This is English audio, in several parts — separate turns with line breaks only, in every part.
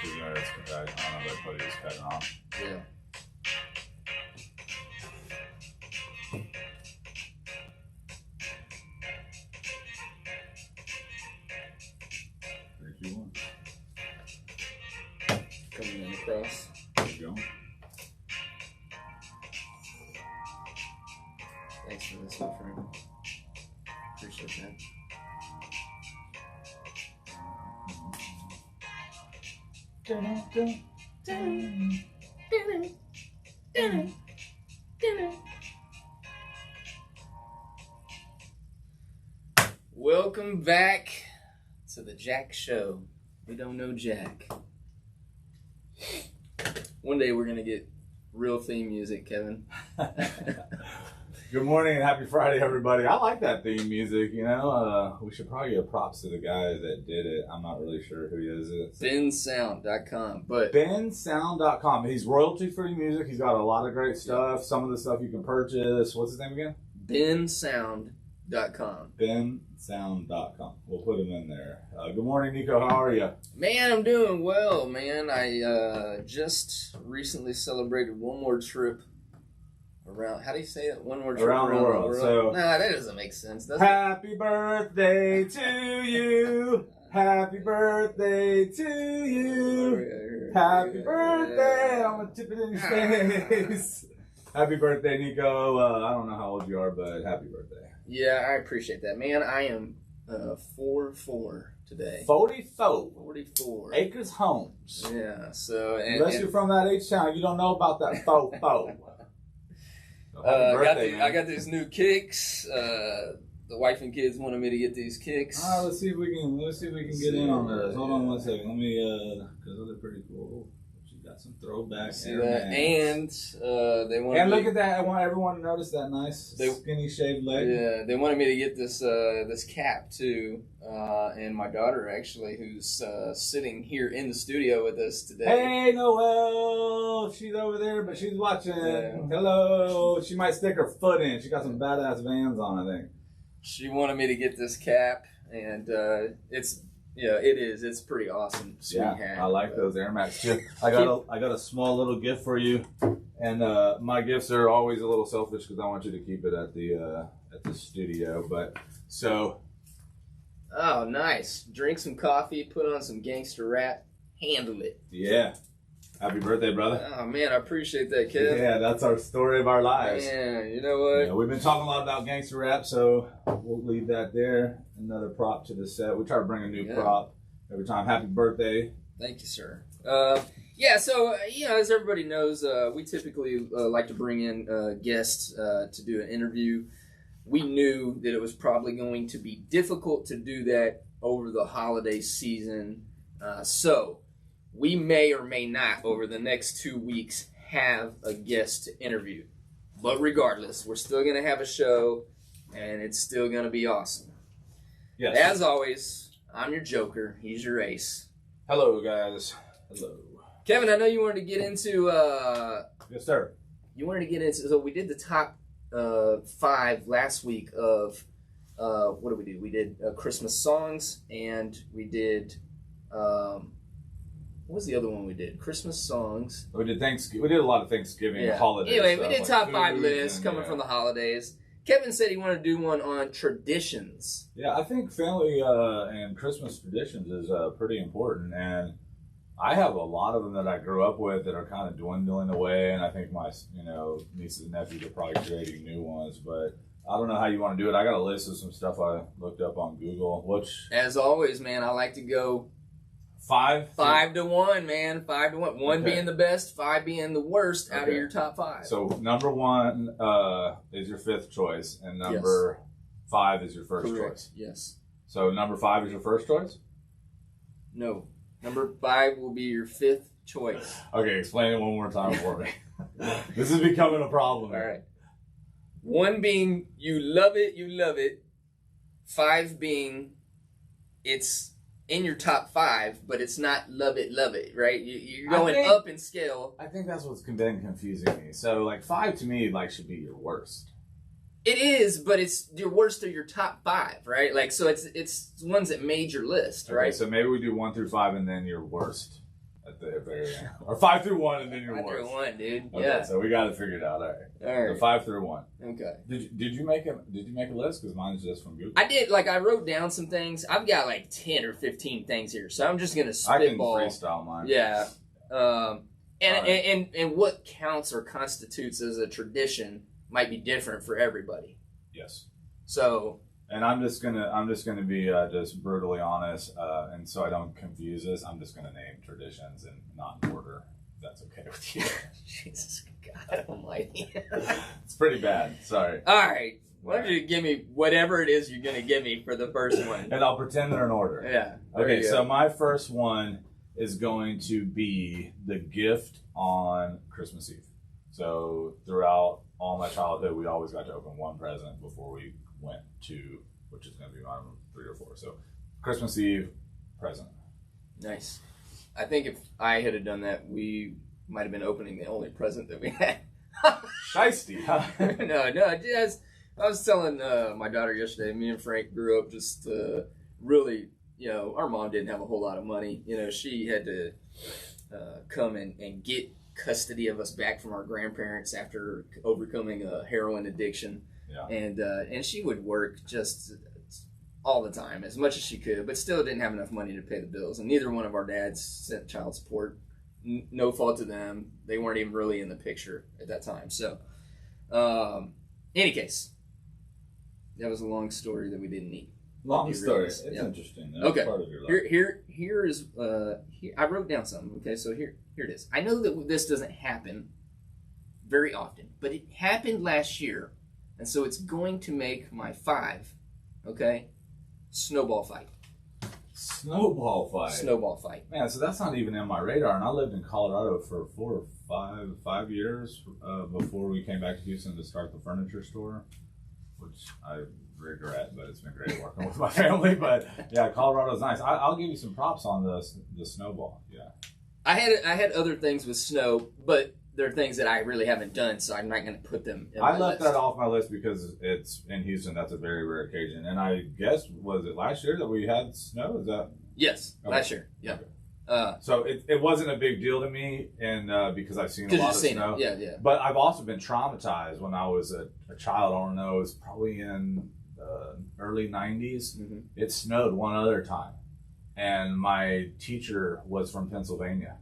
I don't know if everybody was cutting off.
Yeah. Coming in across.
There you go.
Thanks for this, my friend. Appreciate that. Welcome back to the Jack Show. We don't know Jack. One day we're gonna get real theme music, Kevin.
Good morning and happy Friday, everybody. I like that theme music, you know. We should probably give props to the guy that did it. I'm not really sure who he is.
BenSound.com. But
BenSound.com. He's royalty-free music. He's got a lot of great stuff. Some of the stuff you can purchase. What's his name again?
BenSound.com.
BenSound.com. We'll put him in there. Good morning, Nico. How are you?
Man, I'm doing well, man. I just recently celebrated one more trip around. How do you say it? One more trip
around the world. So,
nah, that doesn't make sense, does it?
Happy birthday to you. Happy birthday to you. Happy birthday. I'm going to tip it in your face. Happy birthday, Nico. I don't know how old you are, but happy birthday.
Yeah, I appreciate that, man. I am 4'4" today.
44.
44.
Acres Homes.
Yeah, so...
Unless you're from that H-Town, you don't know about that faux.
I got these new kicks. The wife and kids wanted me to get these kicks.
Let's see if we can get in on this. Hold on one second. Let me because they're pretty cool. She got some throwbacks here,
and they wanted.
And look at that! I want everyone to notice that nice skinny shaved leg.
Yeah, they wanted me to get this this cap too, and my daughter actually, who's sitting here in the studio with us today.
Hey, Noelle, she's over there, but she's watching. Yeah. Hello. She might stick her foot in. She got some badass Vans on, I think.
She wanted me to get this cap, and it's. Yeah, it is. It's pretty awesome. Sweet hat.
I like those Air Max too. I got a small little gift for you, and my gifts are always a little selfish because I want you to keep it at the studio. But so,
oh, nice. Drink some coffee, put on some gangster rap, handle it.
Yeah. Happy birthday, brother.
Oh, man, I appreciate that, kid.
Yeah, that's our story of our lives.
Man, you know what?
Yeah, we've been talking a lot about gangster rap, so we'll leave that there. Another prop to the set. We try to bring a new prop every time. Happy birthday.
Thank you, sir. Yeah, so, as everybody knows, we typically like to bring in guests to do an interview. We knew that it was probably going to be difficult to do that over the holiday season, so we may or may not, over the next 2 weeks, have a guest to interview. But regardless, we're still going to have a show, and it's still going to be awesome.
Yes.
As always, I'm your Joker. He's your Ace.
Hello, guys. Hello.
Kevin, I know you wanted to get into...
yes, sir.
You wanted to get into... So we did the top 5 last week of... what did we do? We did Christmas songs, and we did... what was the other one we did? Christmas songs.
We did Thanksgiving. We did a lot of Thanksgiving holidays.
Anyway, we did top 5 lists coming from the holidays. Kevin said he wanted to do one on traditions.
Yeah, I think family and Christmas traditions is pretty important, and I have a lot of them that I grew up with that are kind of dwindling away, and I think my nieces and nephews are probably creating new ones, but I don't know how you want to do it. I got a list of some stuff I looked up on Google. Which,
as always, man, I like to go
5
to 1, man. 5 to 1. One being the best, 5 being the worst out of your top 5.
So number 1 is your 5th choice, and number 5 is your first choice.
Yes.
So number 5 is your first choice?
No. Number 5 will be your 5th choice.
Okay, explain it one more time for me. This is becoming a problem.
All right. 1 being you love it. 5 being it's in your top 5, but it's not love it, right? You're going up in scale.
I think that's what's been confusing me. So, like, 5 to me, like, should be your worst.
It is, but it's your worst of your top 5, right? Like, so it's ones that made your list, right?
Okay, so maybe we do 1 through 5 and then your worst. at the very end. Or 5 through 1 and then your
5
worst.
through 1, dude.
Okay,
Yeah.
so we got it figured out. All right.
All right.
So 5 through 1.
Okay.
Did you make a list? Because mine's just from Google.
I did, like, I wrote down some things. I've got like 10 or 15 things here, so I'm just gonna spitball.
I can freestyle mine.
Yeah. And what counts or constitutes as a tradition might be different for everybody.
Yes.
So.
And I'm just gonna be just brutally honest, and so I don't confuse this. I'm just gonna name traditions and not in order. If that's okay with you.
Jesus God Almighty.
It's pretty bad. Sorry.
All right. Why don't you give me whatever it is you're gonna give me for the first one?
And I'll pretend they're in order.
Yeah.
Okay. So my first one is going to be the gift on Christmas Eve. So throughout all my childhood, we always got to open one present before we went to, which is going to be around 3 or 4. So Christmas Eve, present.
Nice. I think if I had done that, we might have been opening the only present that we had.
Shiesty, huh?
No, just, I was telling my daughter yesterday, me and Frank grew up just really, our mom didn't have a whole lot of money. She had to come and get custody of us back from our grandparents after overcoming a heroin addiction.
Yeah.
And she would work just all the time, as much as she could, but still didn't have enough money to pay the bills. And neither one of our dads sent child support. No fault to them. They weren't even really in the picture at that time. So, any case, that was a long story that we didn't need.
Long story. It's interesting. That's
okay.
Part of your life.
Here is. I wrote down something. Okay, so here it is. I know that this doesn't happen very often, but it happened last year. And so it's going to make my 5, okay? Snowball fight.
Snowball fight. Man, so that's not even in my radar. And I lived in Colorado for 4 or 5 years before we came back to Houston to start the furniture store, which I regret, but it's been great working with my family. But yeah, Colorado's nice. I'll give you some props on the snowball. Yeah.
I had other things with snow, but there are things that I really haven't done, so I'm not going to put them in my
left
list.
that off my list because it's in Houston. That's a very rare occasion. And I guess, was it last year that we had snow? Is that?
Yes,
okay.
Last year. Yeah.
Okay. So it wasn't a big deal to me, and because I've seen a lot of snow.
Yeah.
But I've also been traumatized when I was a child. I don't know, it was probably in the early 90s.
Mm-hmm.
It snowed one other time. And my teacher was from Pennsylvania.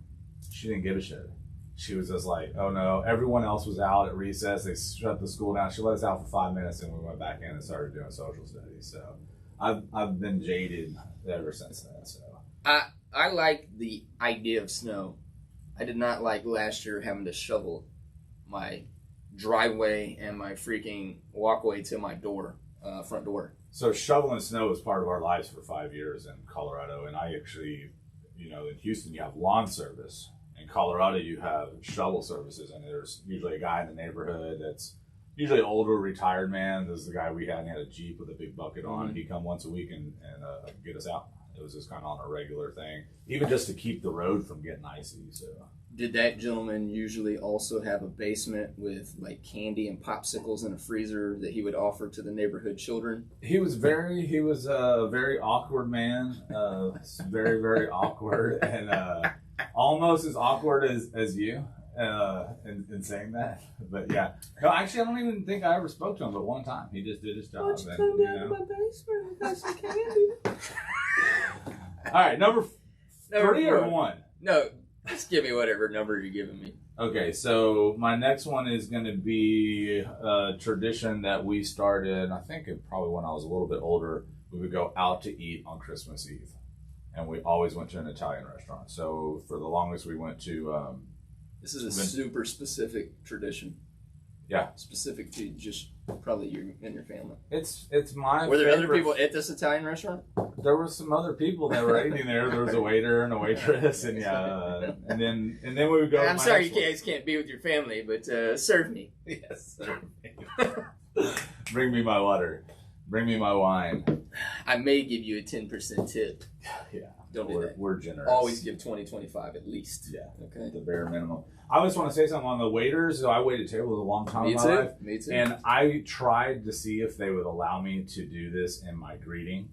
She didn't give a shit. She was just like, oh no, everyone else was out at recess. They shut the school down. She let us out for 5 minutes and we went back in and started doing social studies. So I've been jaded ever since then. So
I like the idea of snow. I did not like last year having to shovel my driveway and my freaking walkway to my door, front door.
So shoveling snow was part of our lives for 5 years in Colorado. And I actually, in Houston, you have lawn service. In Colorado, you have shovel services, and there's usually a guy in the neighborhood that's usually an older, retired man. This is the guy we had, and he had a Jeep with a big bucket on.
Mm-hmm.
He'd come once a week and get us out. It was just kind of on a regular thing, even just to keep the road from getting icy. So,
did that gentleman usually also have a basement with like candy and popsicles in a freezer that he would offer to the neighborhood children?
He was a very awkward man, very, very awkward, and almost as awkward as you in saying that. But yeah, no, actually, I don't even think I ever spoke to him, but one time he just did his job.
Why don't you come down to my basement and got some candy?
All right, number 3 or 1?
No, just give me whatever number you're giving me.
Okay, so my next one is going to be a tradition that we started, I think probably when I was a little bit older. We would go out to eat on Christmas Eve. And we always went to an Italian restaurant. So for the longest, we went to...
this is a super specific tradition.
Yeah.
Specific to just probably you and your family.
It's my
Were there
favorite.
other people at this Italian restaurant?
There were some other people that were eating there. There was a waiter and a waitress, and yeah, and then we would go.
I'm sorry you guys can't be with your family, but serve me.
Yes, serve me. Bring me my water. Bring me my wine.
I may give you a 10% tip.
Yeah.
Don't do that.
We're generous.
Always give 20-25 at least.
Yeah.
Okay.
The bare minimum. I just want to say something on the waiters. So I waited tables a long time in my life.
Me too.
And I tried to see if they would allow me to do this in my greeting.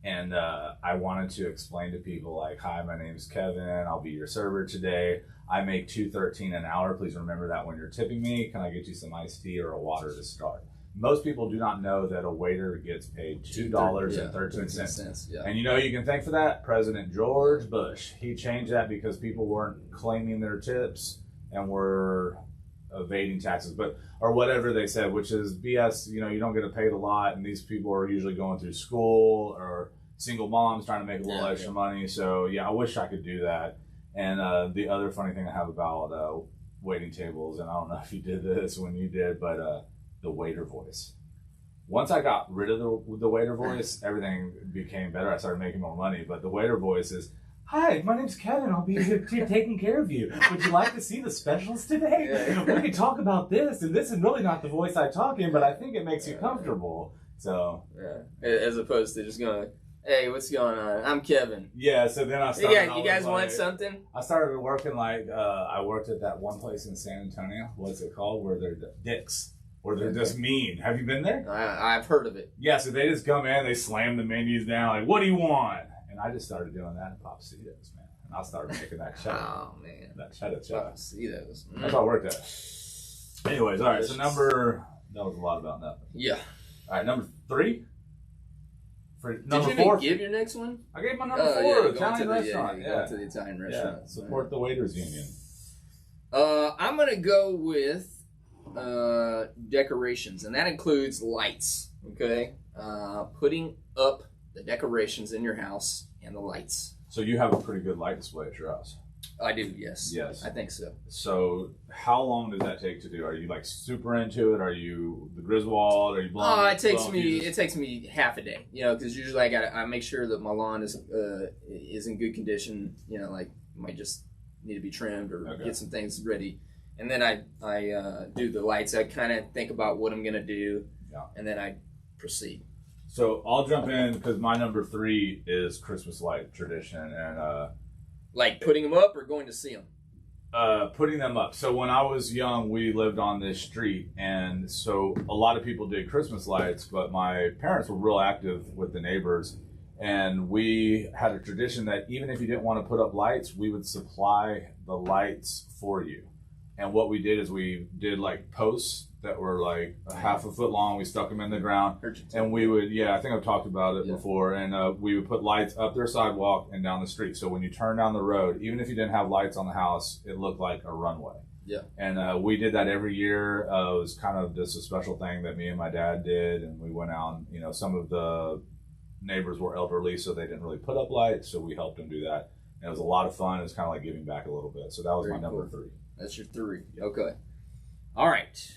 And I wanted to explain to people like, hi, my name's Kevin. I'll be your server today. I make $2.13 an hour. Please remember that when you're tipping me. Can I get you some iced tea or a water to start? Most people do not know that a waiter gets paid $2.13.
Yeah.
And you know, you can thank for that President George Bush. He changed that because people weren't claiming their tips and were evading taxes, or whatever they said, which is BS. You know, you don't get paid a lot, and these people are usually going through school or single moms trying to make a little extra money. So yeah, I wish I could do that. And the other funny thing I have about waiting tables, and I don't know if you did this when you did, but the waiter voice. Once I got rid of the waiter voice, everything became better. I started making more money. But the waiter voice is, hi, my name's Kevin. I'll be here taking care of you. Would you like to see the specials today? We can talk about this. And this is really not the voice I talk in, but I think it makes you comfortable. So
as opposed to just going, hey, what's going on? I'm Kevin.
Yeah, so then I started.
You guys want something?
I started working I worked at that one place in San Antonio. What's it called? Where they're dicks. Or they're just mean. Have you been there?
I've heard of it.
Yeah, so they just come in, they slam the menus down, like, what do you want? And I just started doing that in Papacitos, man. And I started making that cheddar.
Oh, man.
That cheddar.
Papacitos.
That's what I worked at. Anyways, all right, so that was a lot about nothing.
Yeah.
All right, number 3.
Did you even give your next one?
I gave my number 4, Italian restaurant.
Going to the Italian restaurant.
Yeah, support the waiters union.
I'm going to go with decorations, and that includes lights. Okay, putting up the decorations in your house and the lights.
So you have a pretty good light display at your house.
I do, yes.
Yes,
I think so.
So how long does that take to do? Are you like super into it? Are you the Griswold? Are you blowing?
It takes me half a day. You know, because usually I make sure that my lawn is in good condition. You know, like might just need to be trimmed or get some things ready. And then I do the lights. I kind of think about what I'm going to do, and then I proceed.
So I'll jump in because my number 3 is Christmas light tradition. And
like putting them up or going to see them?
Putting them up. So when I was young, we lived on this street, and so a lot of people did Christmas lights, but my parents were real active with the neighbors. And we had a tradition that even if you didn't want to put up lights, we would supply the lights for you. And what we did is we did like posts that were like a half a foot long. We stuck them in the ground, and we would, I think I've talked about it before. And we would put lights up their sidewalk and down the street. So when you turn down the road, even if you didn't have lights on the house, it looked like a runway.
Yeah.
And we did that every year. It was kind of just a special thing that me and my dad did. And we went out, and, some of the neighbors were elderly, so they didn't really put up lights. So we helped them do that. And it was a lot of fun. It was kind of like giving back a little bit. So that was my number 3.
That's your 3. Okay. All right.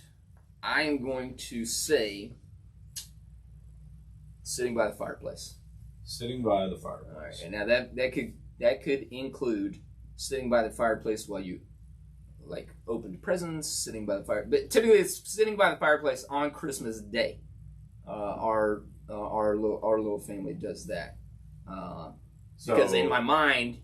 I am going to say sitting by the fireplace.
Sitting by the fireplace.
All right. And now that could include sitting by the fireplace while you like open presents, sitting by the fire. But typically, it's sitting by the fireplace on Christmas Day. Our little family does that. Because in my mind,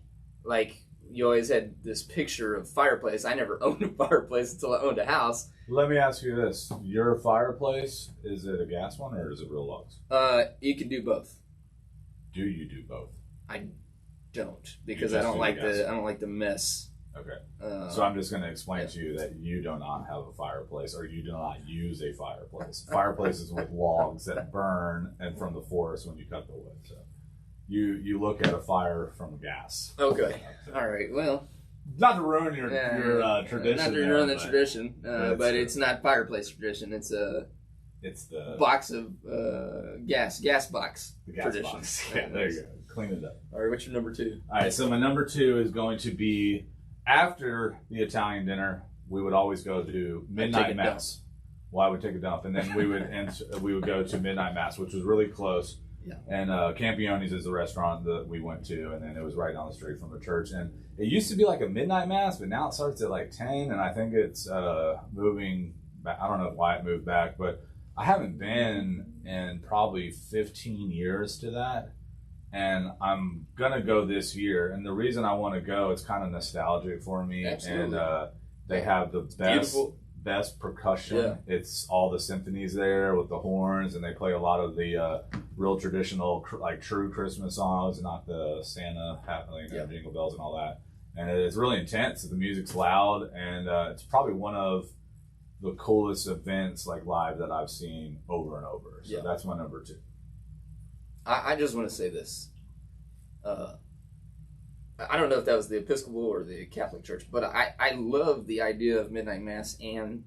like, you always had this picture of fireplace. I never owned a fireplace until I owned a house.
Let me ask you this: your fireplace, is it a gas one or is it real logs?
You can do both.
Do you do both?
I don't, because I don't like the mess.
Okay. So I'm just going to explain to you that you do not have a fireplace, or you do not use a fireplace. Fireplaces with logs that burn and from the forest when you cut the wood. So you look at a fire from gas.
Okay. All right. Well,
not to ruin your tradition.
Not to ruin the tradition, but it's not fireplace tradition. It's the box of gas box tradition.
Box. Yeah, there you go. Clean it up.
All right. What's your number 2?
All right. So my number 2 is going to be after the Italian dinner. We would always go to midnight mass. Well, I would take a dump, and then we would go to midnight mass, which was really close. Yeah. And Campione's is the restaurant that we went to, and then it was right down the street from the church. And it used to be like a midnight mass, but now it starts at like 10, and I think it's moving back. I don't know why it moved back, but I haven't been in probably 15 years to that. And I'm going to go this year. And the reason I want to go, it's kind of nostalgic for me.
Absolutely.
And they have the best percussion.
Yeah.
It's all the symphonies there with the horns, and they play a lot of the real traditional, like true Christmas songs, not the Santa happening, jingle bells and all that. And it's really intense. The music's loud, and it's probably one of the coolest events like live that I've seen over and over. So that's my number 2.
I just want to say this. I don't know if that was the Episcopal or the Catholic Church, but I love the idea of midnight mass, and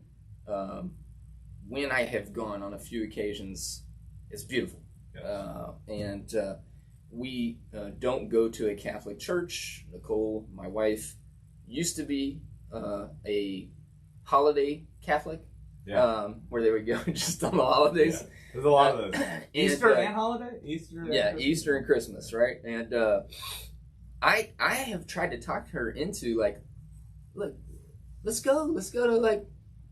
when I have gone on a few occasions, it's beautiful. And we don't go to a Catholic church. Nicole, my wife, used to be a holiday Catholic, where they would go just on the holidays.
Yeah. There's a lot of those. Easter and holiday?
Easter and Christmas, right? And I have tried to talk her into, like, look, let's go to, like,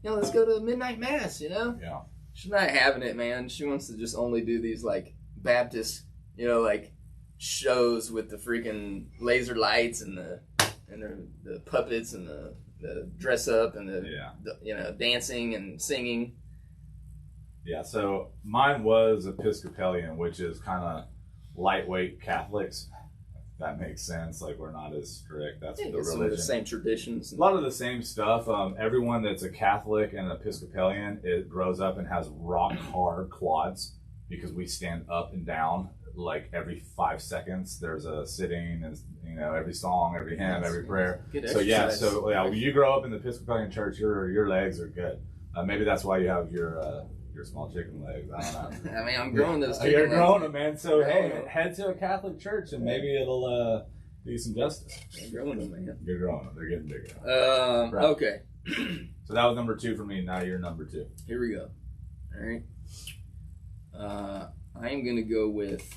let's go to midnight mass,
Yeah.
She's not having it, man. She wants to just only do these, like, Baptist, like, shows with the freaking laser lights and the puppets and the dress up and the dancing and singing.
Yeah, so mine was Episcopalian, which is kind of lightweight Catholics. If that makes sense. Like, we're not as strict. That's the religion. Some of
the same traditions.
A lot of the same stuff. Everyone that's a Catholic and an Episcopalian, it grows up and has rock hard quads because we stand up and down like every 5 seconds. There's a sitting, and every song, every hymn, every prayer.
Good
exercise. When you grow up in the Episcopalian church, your legs are good. Maybe that's why you have your small chicken legs. I don't know.
I mean, I'm growing those chicken
You're
legs.
growing them, man. So, hey, head to a Catholic church and maybe it'll do you some justice.
I'm growing them, man.
You're growing them. They're getting bigger.
Right. Okay.
So that was number 2 for me. Now you're number 2.
Here we go. All right. I am going to go with,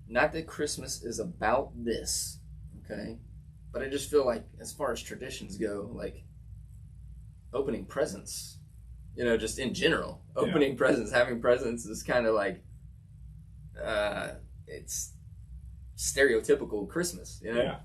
not that Christmas is about this, okay? But I just feel like, as far as traditions go, like, opening presents, just in general, opening presents, having presents is kind of like, it's stereotypical Christmas,
Yeah.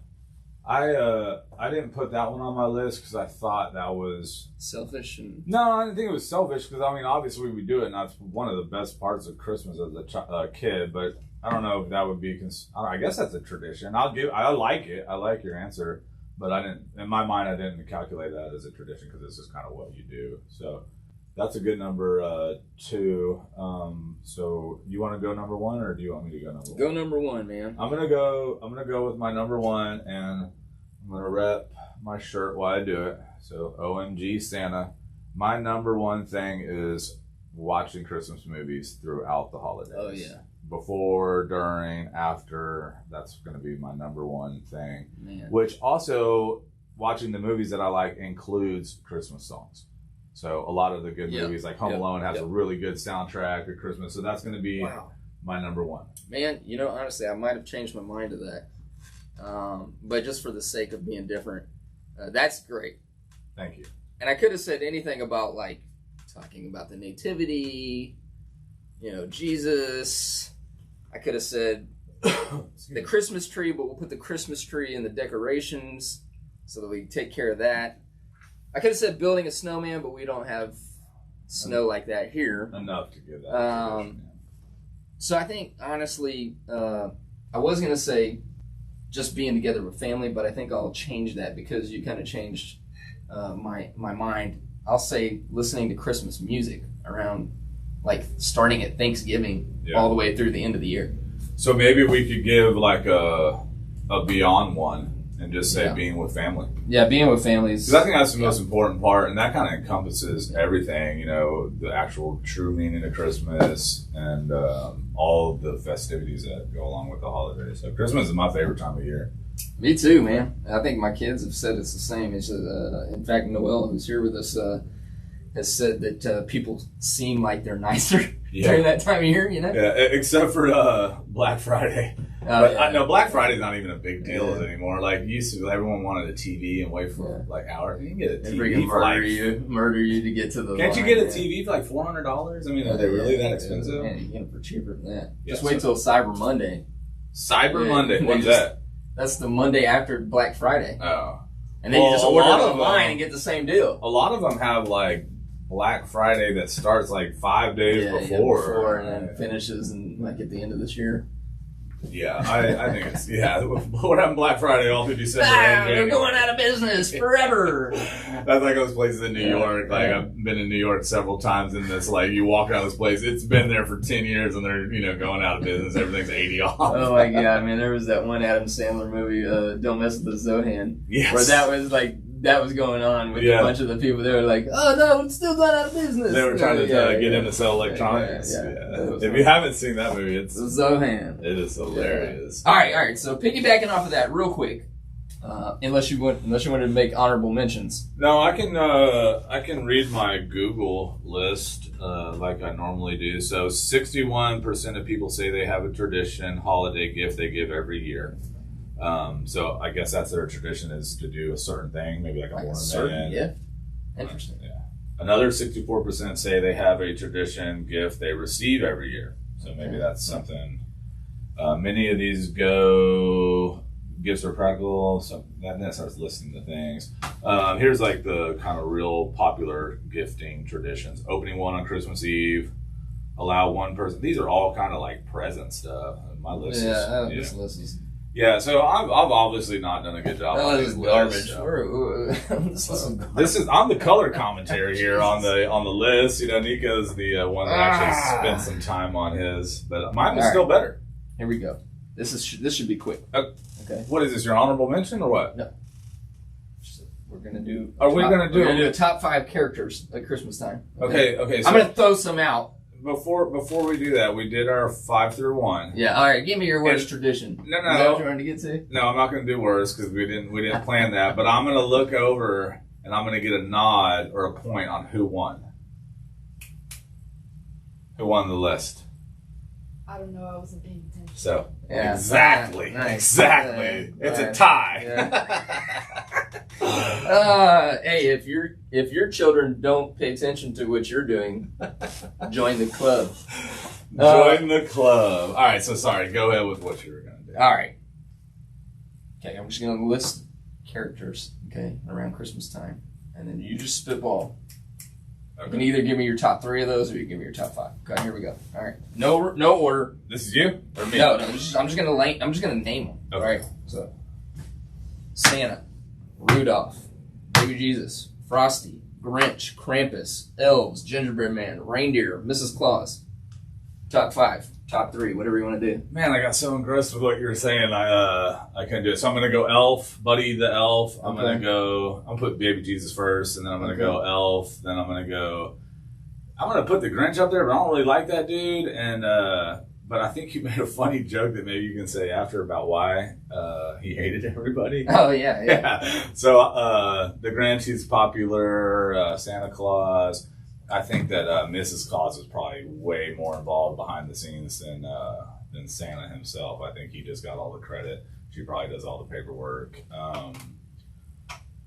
I didn't put that one on my list because I thought that was
selfish.
No, I didn't think it was selfish because, I mean, obviously we do it, and that's one of the best parts of Christmas as a kid, but I don't know if that would be, I guess that's a tradition. I like it. I like your answer. But I didn't, in my mind, I didn't calculate that as a tradition because it's just kind of what you do. So that's a good number 2. So you want to go number 1, or do you want me to go number 1?
Go number 1, man.
I'm gonna go with my number 1, and I'm gonna rep my shirt while I do it. So OMG Santa. My number 1 thing is watching Christmas movies throughout the holidays.
Oh yeah.
Before, during, after, that's going to be my number 1 thing.
Man.
Which also, watching the movies that I like includes Christmas songs. So a lot of the good movies, like Home Alone, has a really good soundtrack at Christmas. So that's going to be my number 1.
Man, honestly, I might have changed my mind to that. But just for the sake of being different, that's great.
Thank you.
And I could have said anything about, like, talking about the nativity, Jesus. I could have said the Christmas tree, but we'll put the Christmas tree in the decorations so that we take care of that. I could have said building a snowman, but we don't have snow like that here.
Enough to give that.
So I think, honestly, I was going to say just being together with family, but I think I'll change that because you kind of changed my mind. I'll say listening to Christmas music around, like, starting at Thanksgiving all the way through the end of the year.
So maybe we could give like a beyond one and just say being with family.
Yeah, being with families.
Because I think that's the most important part, and that kind of encompasses everything, the actual true meaning of Christmas and all of the festivities that go along with the holidays. So Christmas is my favorite time of year.
Me too, man. I think my kids have said it's the same. It's in fact, Noel, who's here with us, has said that people seem like they're nicer during that time of year, Yeah,
except for Black Friday. But I know Black Friday's not even a big deal anymore. Like, used to, everyone wanted a TV and wait for like hours. You can get a TV for
murder you to get to the
Can't you get a TV for like $400? I mean, are they really that expensive?
Man, you can get it for cheaper than that. Just wait till Cyber Monday.
Cyber Monday? What's that?
That's the Monday after Black Friday.
Oh.
And then you just order it online and get the same deal.
A lot of them have like Black Friday that starts like 5 days before.
And then finishes like at the end of this year.
Yeah, I think it's, what happened Black Friday all through December.
We're going out of business forever.
That's like those places in New York. Like, I've been in New York several times, and this, like, you walk out of this place, it's been there for 10 years, and they're, going out of business. Everything's 80 off.
Oh my God, man. There was that one Adam Sandler movie, Don't Mess with the Zohan.
Yes.
Where that was going on with a bunch of the people. They were like, oh no, it's still not out of business.
They were trying to get him to sell electronics. If you haven't seen that movie, it's
Zohan.
It is hilarious.
All right. So piggybacking off of that real quick, unless you wanted to make honorable mentions.
No, I can read my Google list like I normally do. So 61% of people say they have a tradition holiday gift they give every year. So I guess that's their tradition, is to do a certain thing, maybe like a ornament.
Yeah. Interesting.
Yeah. Another 64% say they have a tradition gift they receive every year. So maybe that's something. Many of these go gifts are practical. So that starts listing the things. Here's like the kind of real popular gifting traditions. Opening one on Christmas Eve. Allow one person. These are all kind of like present stuff. My list
this list is.
Yeah, so I've obviously not done a good job.
This is garbage.
I'm the color commentary here on the list. Nico's the one that actually spent some time on his, but mine was still better.
Here we go. This should be quick. Okay.
What is this? Your honorable mention or what?
No. We're gonna do.
We're gonna do
a top 5 characters at Christmas time.
Okay. So
I'm gonna throw some out.
Before we do that, we did our 5 through 1.
Yeah, all right. Give me your worst tradition.
No.
Is that what you're trying to get to?
No, I'm not going to do worst because we didn't plan that. But I'm going to look over and I'm going to get a nod or a point on who won. Who won the list?
I don't know. I wasn't paying attention.
So
yeah,
exactly. It's a tie.
Hey, if your children don't pay attention to what you're doing, join the club.
Join the club. All right. So sorry. Go ahead with what you were going to do.
All right. Okay, I'm just going to list characters. Okay, around Christmas time, and then you just spitball. Okay. You can either give me your top 3 of those, or you can give me your top 5. Okay, here we go. All right. No order.
This is you or me?
No. I'm just gonna name them.
Okay.
All right. So, Santa, Rudolph, Baby Jesus, Frosty, Grinch, Krampus, Elves, Gingerbread Man, Reindeer, Mrs. Claus. Top 5, top 3, whatever you want to do.
Man, I got so engrossed with what you were saying, I couldn't do it. So I'm gonna go Elf, Buddy the Elf. I'm gonna put Baby Jesus first, and then I'm gonna go Elf. Then I'm gonna put the Grinch up there, but I don't really like that dude. And but I think you made a funny joke that maybe you can say after about why he hated everybody.
Oh yeah.
So the Grinch, he's popular. Santa Claus. I think that Mrs. Claus is probably way more involved behind the scenes than Santa himself. I think he just got all the credit. She probably does all the paperwork.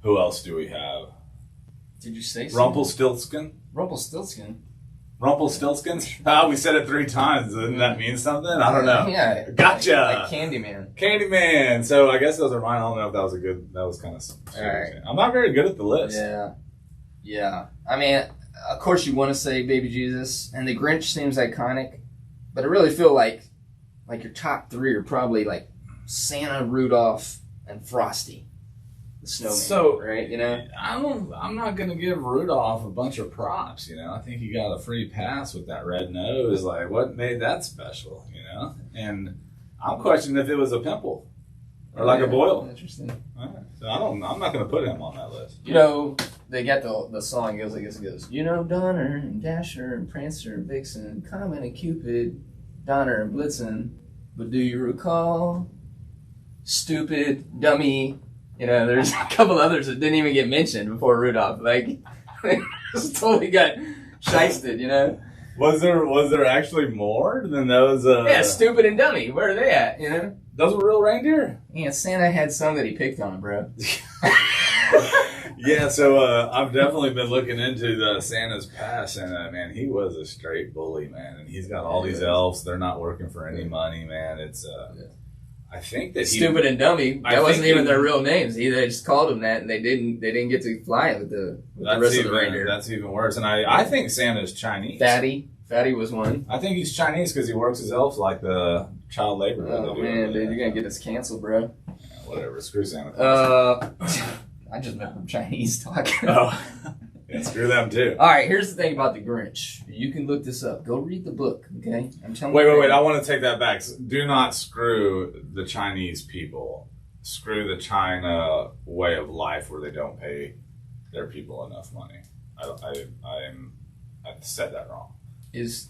Who else do we have?
Did you say
Rumpelstiltskin?
Rumpelstiltskin?
Rumpelstiltskin? We said it 3 times. Doesn't that mean something? I don't know.
Yeah.
Gotcha.
Like Candyman.
Candyman. So I guess those are mine. I don't know if that was kind of...
All right.
I'm not very good at the list.
Yeah. I mean... Of course, you want to say Baby Jesus, and the Grinch seems iconic, but I really feel like your top 3 are probably like Santa, Rudolph, and Frosty, the snowman. So, right?
I'm not gonna give Rudolph a bunch of props. I think he got a free pass with that red nose. Like, what made that special? And I'm questioning if it was a pimple or like a boil.
Interesting.
Right. So I'm not gonna put him on that list.
They got the song goes like this. It goes, Donner and Dasher and Prancer and Vixen, Comet and Cupid, Donner and Blitzen. But do you recall? Stupid, dummy. There's a couple others that didn't even get mentioned before Rudolph. Like, just totally got shysted.
Was there actually more than those?
Yeah, stupid and dummy. Where are they at?
Those were real reindeer.
Yeah, Santa had some that he picked on, bro.
Yeah, so I've definitely been looking into the Santa's past, and man, he was a straight bully, man. And he's got all these elves; they're not working for any money, man. It's I think that
Stupid and Dummy. That wasn't even their real names. They just called them that, and they didn't get to fly it with the rest of the reindeer.
That's even worse. And I think Santa's Chinese.
Fatty was one.
I think he's Chinese because he works his elves like the child labor.
Oh man, dude, you're gonna get us canceled, bro.
Yeah, whatever. Screw Santa.
I just meant from Chinese talk.
Oh, yeah, screw them too.
All right, here's the thing about the Grinch. You can look this up. Go read the book, okay? I'm telling
you.
Wait.
I want to take that back. Do not screw the Chinese people. Screw the China way of life where they don't pay their people enough money. I said that wrong.
Is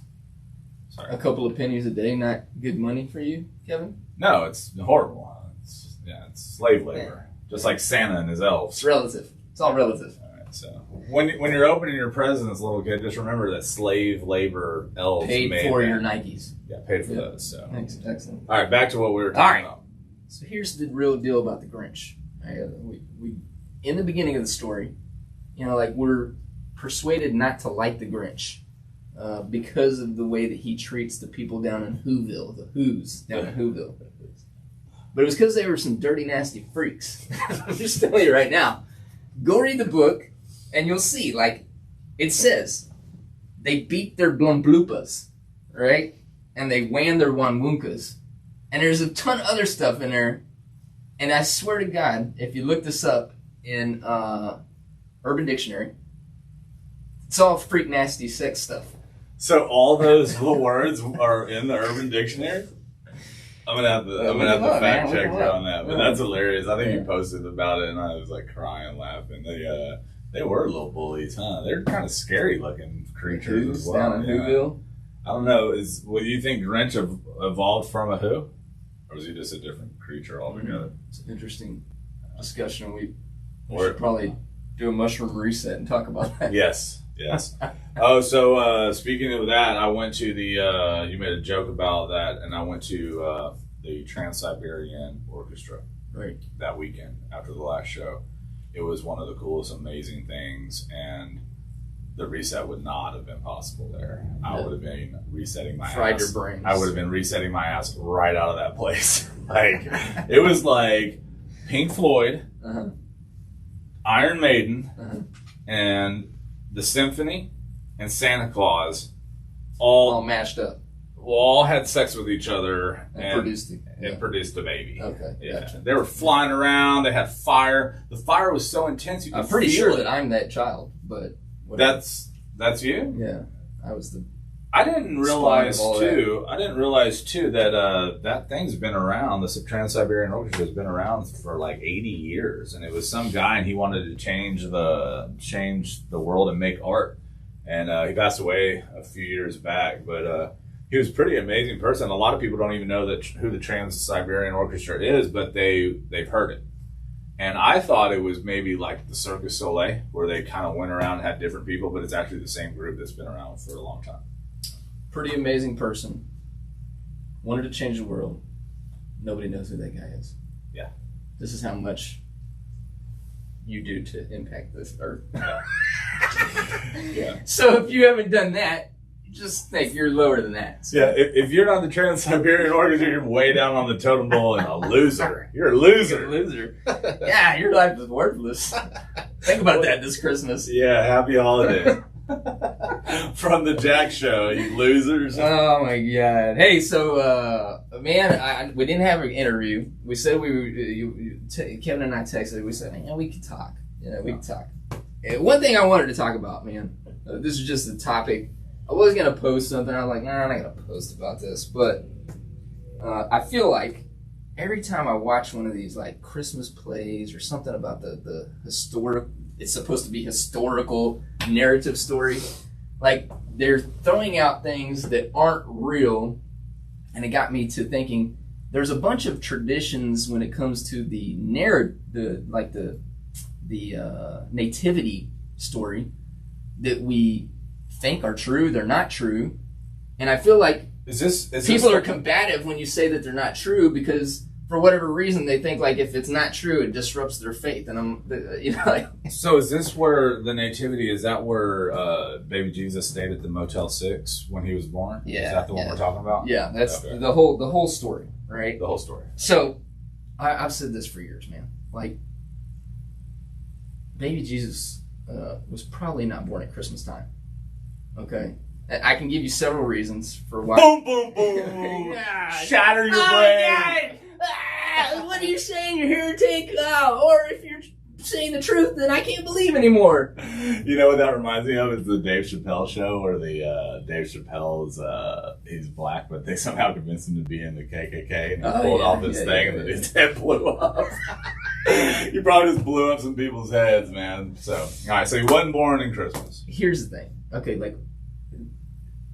a couple of pennies a day not good money for you, Kevin?
No, it's horrible. It's slave labor. Just like Santa and his elves.
It's relative. It's all relative.
All right, so when you're opening your presents, little kid, just remember that slave labor elves
paid for your Nikes.
Yeah, paid for those. So
excellent.
All right, back to what we were talking about.
So here's the real deal about the Grinch. We in the beginning of the story, we're persuaded not to like the Grinch because of the way that he treats the people down in Whoville, the Who's down in Whoville. But it was because they were some dirty, nasty freaks. I'm just telling you right now. Go read the book, and you'll see. Like, it says, they beat their blumbloopas, right? And they wan their wanwunkas. And there's a ton of other stuff in there. And I swear to God, if you look this up in Urban Dictionary, it's all freak, nasty, sex stuff.
So all those words are in the Urban Dictionary? I'm gonna have to fact check you on that, but that's hilarious. I think you posted about it, and I was like crying, laughing. They were little bullies, huh? They're kind of scary looking creatures as well.
Down in Whoville.
I don't know. Do you think Grinch evolved from a who, or was he just a different creature altogether?
It's an interesting discussion. We should probably do a mushroom reset and talk about that.
Yes. Oh, so speaking of that, I went to the. You made a joke about that, and I went to the Trans-Siberian Orchestra that weekend after the last show. It was one of the coolest, amazing things, and the reset would not have been possible there. I would have been resetting my
fried
ass.
Your brains.
I would have been resetting my ass right out of that place. It was like Pink Floyd, Iron Maiden, and the Symphony and Santa Claus all
mashed up.
All had sex with each other and
produced
a baby.
Okay,
yeah.
Gotcha.
They were flying around. They had fire. The fire was so intense.
I'm pretty sure that I'm that child, but
whatever. That's you.
Yeah, I was the.
I didn't realize too that that thing's been around. The Trans-Siberian Orchestra has been around for like 80 years, and it was some guy, and he wanted to change the world and make art, and he passed away a few years back. But he was a pretty amazing person. A lot of people don't even know who the Trans-Siberian Orchestra is, but they've heard it. And I thought it was maybe like the Cirque du Soleil, where they kind of went around and had different people, but it's actually the same group that's been around for a long time.
Pretty amazing person. Wanted to change the world. Nobody knows who that guy is.
Yeah.
This is how much you do to impact this earth.
Yeah.
So if you haven't done that, just think you're lower than that. So.
Yeah, if you're not the Trans-Siberian Orchestra, you're way down on the totem pole and a loser. You're a loser.
You're a loser. Yeah, your life is worthless. Think about that this Christmas.
Yeah, happy holidays. From the Jack Show, you losers.
Oh my God! Hey, so man, we didn't have an interview. We said Kevin and I texted. We said, man, we could talk. We could talk. One thing I wanted to talk about, man. This is just a topic. I was gonna post something. I was like, nah, I'm not gonna post about this. But I feel like every time I watch one of these like Christmas plays or something about the historic. It's supposed to be historical narrative story. Like, they're throwing out things that aren't real, and it got me to thinking there's a bunch of traditions when it comes to the nativity story that we think are true. They're not true, and I feel like people are combative when you say that they're not true because for whatever reason they think like if it's not true it disrupts their faith. And
So is this where the nativity, is that where baby Jesus stayed at the Motel 6 when he was born?
Yeah.
Is that the one we're talking about?
Yeah, that's okay. the whole story, right?
The whole story.
So, I've said this for years, man. Like, baby Jesus was probably not born at Christmas time. Okay? I can give you several reasons for why.
Boom, boom, boom.
Yeah.
Shatter your brain.
What are you saying? You're heretic? Or if you're saying the truth, then I can't believe anymore.
You know what that reminds me of? Is the Dave Chappelle show where Dave Chappelle's he's black, but they somehow convinced him to be in the KKK, and he pulled off this thing, and then his head blew up. He probably just blew up some people's heads, man. So, all right, so he wasn't born in Christmas.
Here's the thing. Okay, like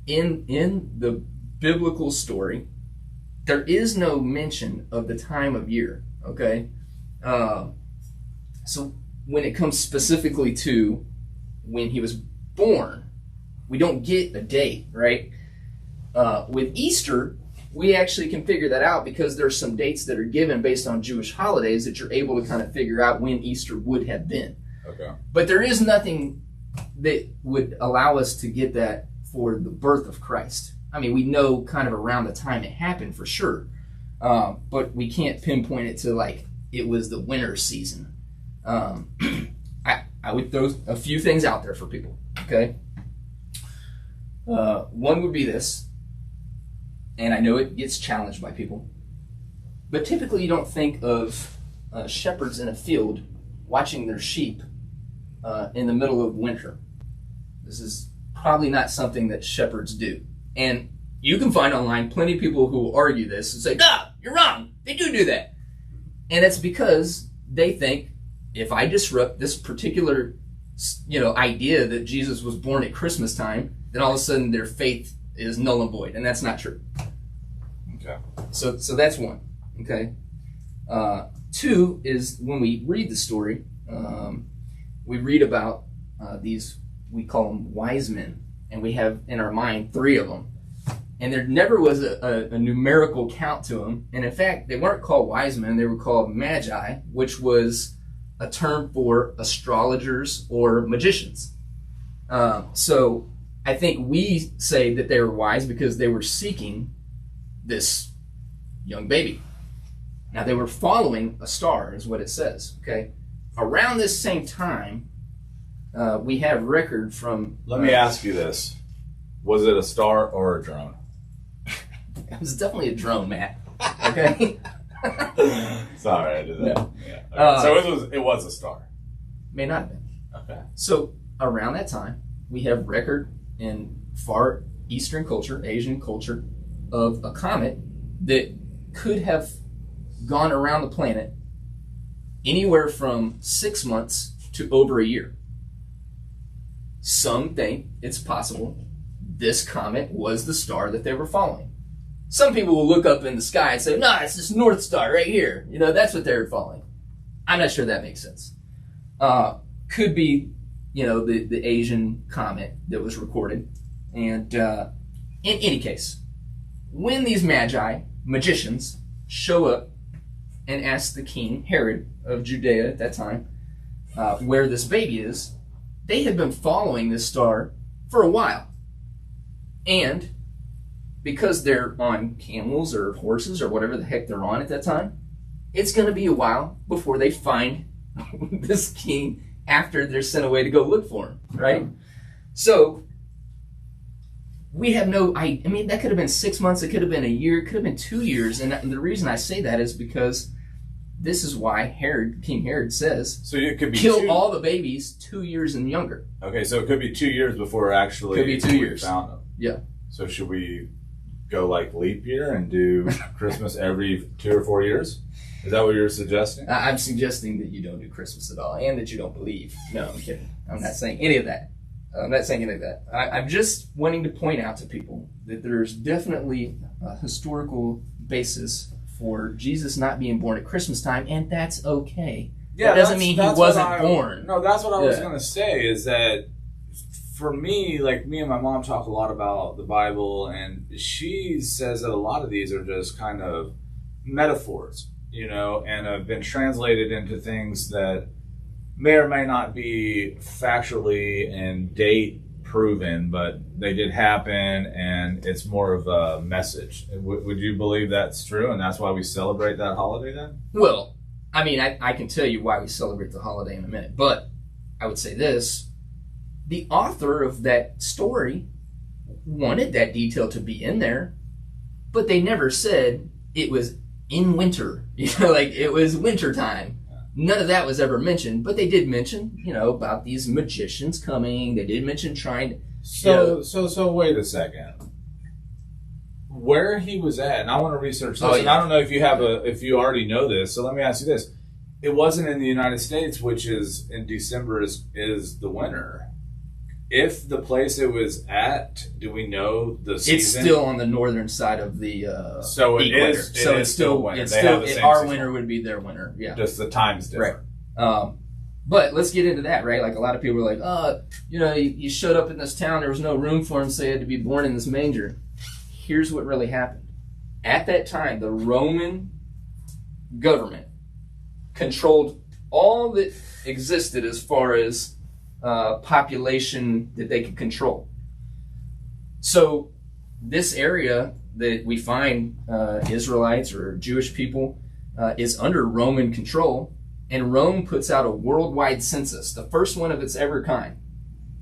in the biblical story, there is no mention of the time of year. Okay, so when it comes specifically to when he was born, we don't get a date, right? With Easter, we actually can figure that out because there's some dates that are given based on Jewish holidays that you're able to kind of figure out when Easter would have been.
Okay.
But there is nothing that would allow us to get that for the birth of Christ. I mean, we know kind of around the time it happened for sure, but we can't pinpoint it to like it was the winter season. I would throw a few things out there for people, okay? One would be this, and I know it gets challenged by people, but typically you don't think of shepherds in a field watching their sheep in the middle of winter. This is probably not something that shepherds do. And you can find online plenty of people who argue this and say, "No, you're wrong. They do that." And it's because they think if I disrupt this particular, idea that Jesus was born at Christmas time, then all of a sudden their faith is null and void, and that's not true.
Okay.
So that's one. Okay. Two is when we read the story, we read about these, we call them wise men, and we have in our mind 3 of them. And there never was a numerical count to them. And in fact, they weren't called wise men, they were called magi, which was a term for astrologers or magicians. So I think we say that they were wise because they were seeking this young baby. Now they were following a star, is what it says, okay? Around this same time, we have record from...
Let me ask you this. Was it a star or a drone?
It was definitely a drone, Matt. Okay?
Sorry, I did that.
No.
Yeah. Okay. So it was a star.
May not have been.
Okay.
So around that time, we have record in far eastern culture, Asian culture, of a comet that could have gone around the planet anywhere from 6 months to over a year. Some think it's possible this comet was the star that they were following. Some people will look up in the sky and say, "No, it's this North Star right here. That's what they were following." I'm not sure that makes sense. Could be, the Asian comet that was recorded. And in any case, when these magicians, show up and ask the king, Herod of Judea at that time, where this baby is, they had been following this star for a while. And because they're on camels or horses or whatever the heck they're on at that time, it's going to be a while before they find this king after they're sent away to go look for him, right? So we have no idea. I mean, that could have been 6 months, it could have been a year, it could have been 2 years. And the reason I say that is because this is why King Herod says,
so it could be
kill all the babies 2 years and younger.
Okay, so it could be 2 years before actually
could be 2 years.
Found them.
Yeah.
So should we go like leap year and do Christmas every 2 or 4 years? Is that what you're suggesting?
I'm suggesting that you don't do Christmas at all and that you don't believe. No, I'm kidding. I'm not saying any of that. I'm just wanting to point out to people that there's definitely a historical basis for Jesus not being born at Christmas time, and that's okay.
Yeah,
that doesn't mean he wasn't born.
No, that's what I was going to say, is that for me, like me and my mom talk a lot about the Bible, and she says that a lot of these are just kind of metaphors, and have been translated into things that may or may not be factually and date proven, but they did happen, and it's more of a message. Would you believe that's true, and that's why we celebrate that holiday then?
Well, I mean, I can tell you why we celebrate the holiday in a minute, but I would say this. The author of that story wanted that detail to be in there, but they never said it was in winter. Like it was wintertime. None of that was ever mentioned, but they did mention, about these magicians coming. They did mention trying to...
So wait a second. Where he was at, and I want to research this,
Oh, yeah.
and I don't know if you already know this, so let me ask you this. It wasn't in the United States, which is in December is the winter. If the place it was at, do we know the season?
It's still on the northern side of the
so it
equator.
is.
So
it's still winter.
It's
They
still
have the same
our
season.
winter would be their winter. Yeah.
Just the time's different.
Right. But let's get into that, right? Like a lot of people are like, you showed up in this town, there was no room for him, so he had to be born in this manger. Here's what really happened. At that time, the Roman government controlled all that existed as far as population that they could control. So this area that we find Israelites or Jewish people is under Roman control, and Rome puts out a worldwide census, the first one of its ever kind.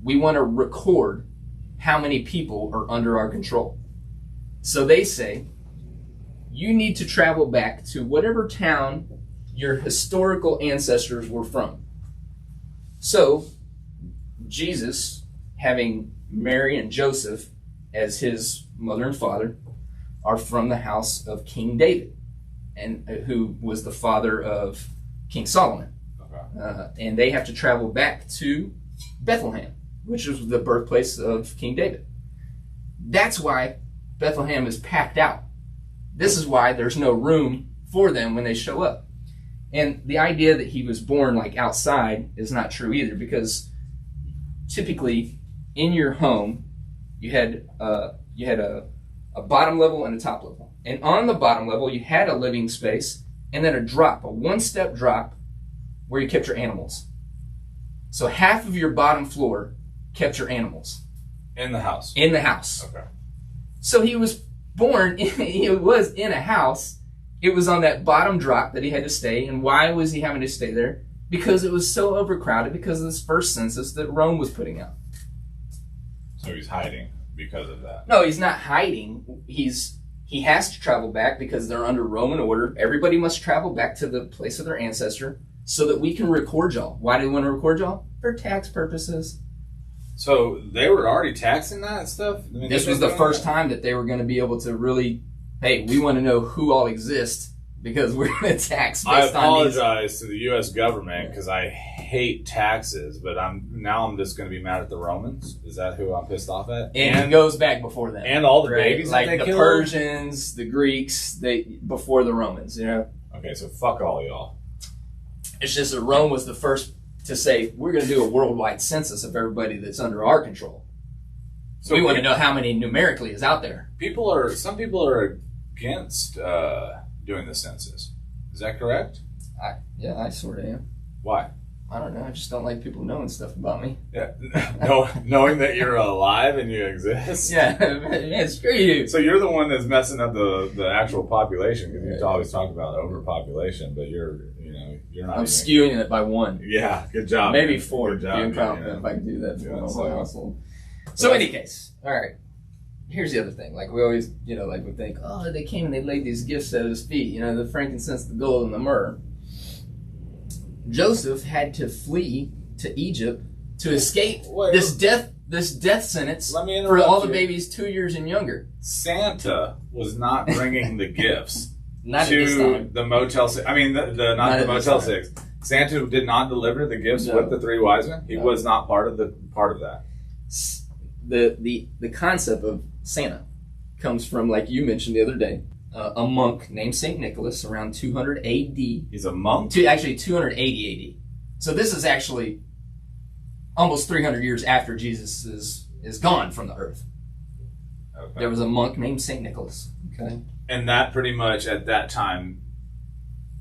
We want to record how many people are under our control. So they say, you need to travel back to whatever town your historical ancestors were from. So Jesus, having Mary and Joseph as his mother and father, are from the house of King David, and who was the father of King Solomon.
Okay.
And they have to travel back to Bethlehem, which was the birthplace of King David. That's why Bethlehem is packed out. This is why there's no room for them when they show up. And the idea that he was born like outside is not true either, because typically in your home you had a bottom level and a top level, and on the bottom level you had a living space and then a one-step drop where you kept your animals. So half of your bottom floor kept your animals
In the house.
in the house.
Okay.
So he was born he was in a house. It was on that bottom drop that he had to stay. And why was he having to stay there? Because it was so overcrowded because of this first census that Rome was putting out.
So he's hiding because of that.
No, he's not hiding. He has to travel back because they're under Roman order. Everybody must travel back to the place of their ancestor so that we can record y'all. Why do we want to record y'all? For tax purposes.
So they were already taxing that stuff? I mean,
This was the first time that they were going to be able to really, hey, we want to know who all exists because we're going to tax
I
based on these.
apologize to the U.S. government because I hate taxes, but I'm just going to be mad at the Romans. Is that who I'm pissed off at?
And it goes back before them.
And all the
right?
babies that
like
they
the
killed?
Persians, the Greeks, before the Romans,
Okay, so fuck all y'all.
It's just that Rome was the first to say, we're going to do a worldwide census of everybody that's under our control. So we want to know how many numerically is out there.
Some people are against doing the census. Is that correct?
I sort of am.
Why?
I don't know. I just don't like people knowing stuff about me.
Yeah, knowing that you're alive and you exist.
Yeah, screw you.
So you're the one that's messing up the actual population because you always talk about overpopulation, but you're not.
I'm
even,
skewing it by one.
Yeah, good job.
Maybe
man.
4.
Good job,
Being
man,
confident if I can do that for
Yeah,
my
so-
whole household. So, any case, all right. Here's the other thing. Like we always, like we think, oh, they came and they laid these gifts at his feet. The frankincense, the gold, and the myrrh. Joseph had to flee to Egypt to escape this death sentence
Let me
for
interrupt
all the
you.
babies 2 years and younger.
Santa was not bringing the gifts
Not at this
to
time.
the Motel 6. I mean, not
at
the
this
Motel
time.
6. Santa did not deliver the gifts
No.
with the 3 wise men. He
No.
was not part of that.
The concept of Santa comes from, like you mentioned the other day, a monk named Saint Nicholas around 200 A.D.
He's a monk.
Actually 280 A.D. So this is actually almost 300 years after Jesus is gone from the earth.
Okay.
There was a monk named Saint Nicholas. Okay.
And that pretty much at that time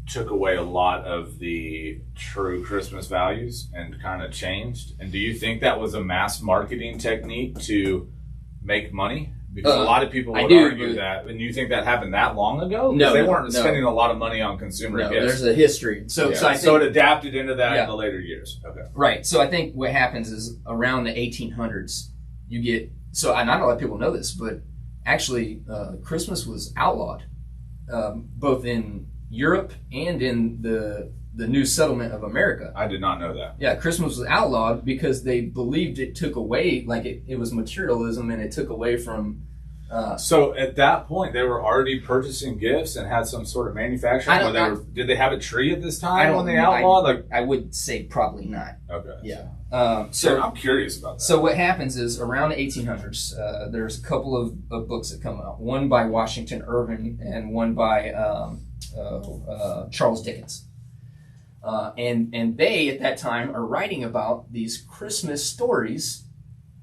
took away a lot of the true Christmas values and kind of changed. And do you think that was a mass marketing technique to make money? Because a lot of people would argue that. And you think that happened that long ago?
No,
they weren't spending a lot of money on consumer gifts.
There's a history. So I think,
it adapted into that in the later years. Okay.
Right. So I think what happens is around the 1800s, you get, so and not a lot of people know this, but actually Christmas was outlawed, both in Europe and in the new settlement of America.
I did not know that.
Yeah, Christmas was outlawed because they believed it took away, like it was materialism, and it took away from.
So at that point, they were already purchasing gifts and had some sort of manufacturing. Did they have a tree at this time when they outlawed?
I would say probably not.
Okay.
Yeah.
So I'm curious about that.
So what happens is around the 1800s, there's a couple of books that come out. One by Washington Irving and one by Charles Dickens. And they, at that time, are writing about these Christmas stories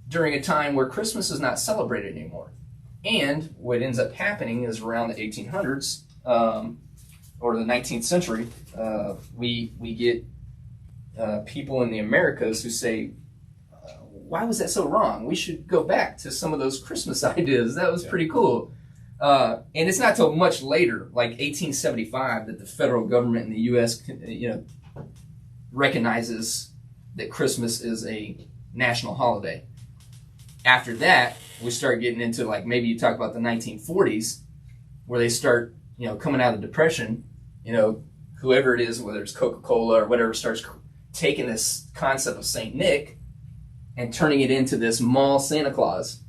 during a time where Christmas is not celebrated anymore. And what ends up happening is around the 1800s, or the 19th century, we get people in the Americas who say, why was that so wrong? We should go back to some of those Christmas ideas. That was pretty cool. And it's not till much later, like 1875, that the federal government in the U.S. recognizes that Christmas is a national holiday. After that, we start getting into, like, maybe you talk about the 1940s, where they start, coming out of the Depression, whoever it is, whether it's Coca-Cola or whatever, starts taking this concept of St. Nick and turning it into this mall Santa Claus.